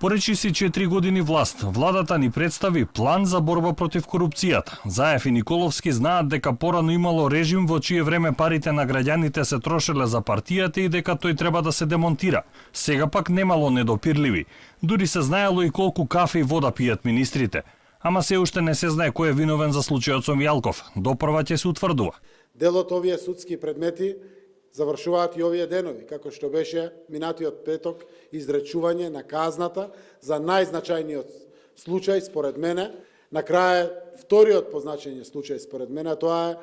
Поречи си 4 години власт, владата ни представи план за борба против корупцијата. Заев и Николовски знаат дека порано имало режим во чие време парите на граѓаните се трошеле за партијата и дека тој треба да се демонтира. Сега пак немало недопирливи. Дури се знаело и колку кафе и вода пијат министрите. Ама се уште не се знае кој е виновен за случајот со Мијалков. Допрва ќе се утврдува. Дел од овие судски предмети завршуваат и овие денови, како што беше минатиот петок изречување на казната за најзначајниот случај според мене. На крај вториот по значење случај според мене, тоа е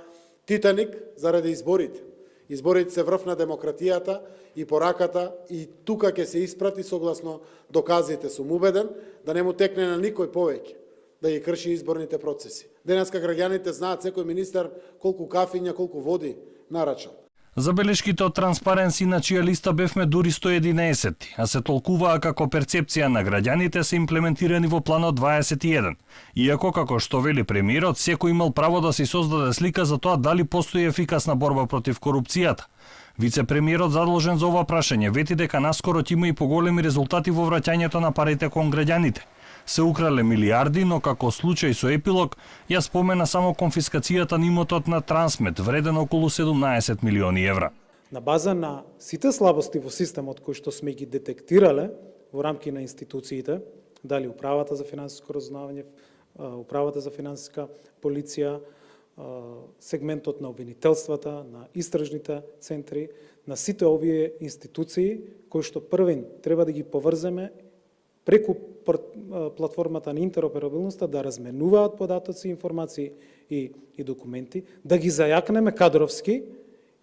Титаник заради изборите. Изборите се врв на демократијата и пораката и тука ќе се испрати согласно доказите, сум убеден, да не му текне на никој повеќе да ги крши изборните процеси. Денеска граѓаните знаат секој министар колку кафиња, колку води нарачал. Забелешките од Транспаренси на чија листа бевме дури 111, а се толкуваа како перцепција на граѓаните се имплементирани во планот 21. Иако, како што вели премиерот, секој имал право да си создаде слика за тоа дали постои ефикасна борба против корупцијата. Вице-премиерот задолжен за ова прашање вети дека наскоро ќе има и поголеми резултати во враќањето на парите кон граѓаните. Се украле милиарди, но како случај со епилог, ја спомена само конфискацијата на имотот на Трансмет, вреден околу 17 милиони евра. На база на сите слабости во системот кои што сме ги детектирале во рамки на институциите, дали управата за финансиско разузнавање, управата за финансиска полиција, сегментот на обвинителствата, на истражните центри, на сите овие институции кои што првин треба да ги поврземе преку платформата на интероперабилноста да разменуваат податоци, информации и документи, да ги зајакнеме кадровски,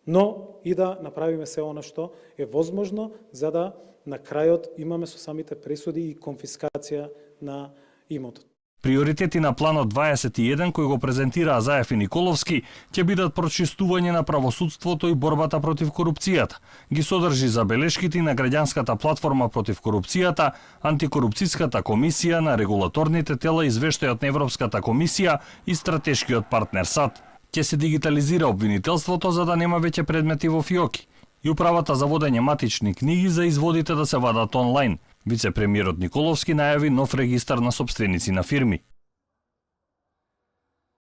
но и да направиме се она што е возможно за да на крајот имаме со самите пресуди и конфискација на имотот. Приоритети на планот 21 кој го презентираа Заев и Николовски ќе бидат прочистување на правосудството и борбата против корупцијата. Ги содржи забелешките на граѓанската платформа против корупцијата, антикорупцијската комисија на регулаторните тела, извештајот на Европската комисија и стратешкиот партнер САД. Ќе се дигитализира обвинителството за да нема веќе предмети во фиоки и управата за водење матични книги за изводите да се вадат онлайн. Вице-премиерот Николовски најави нов регистар на сопственици на фирми.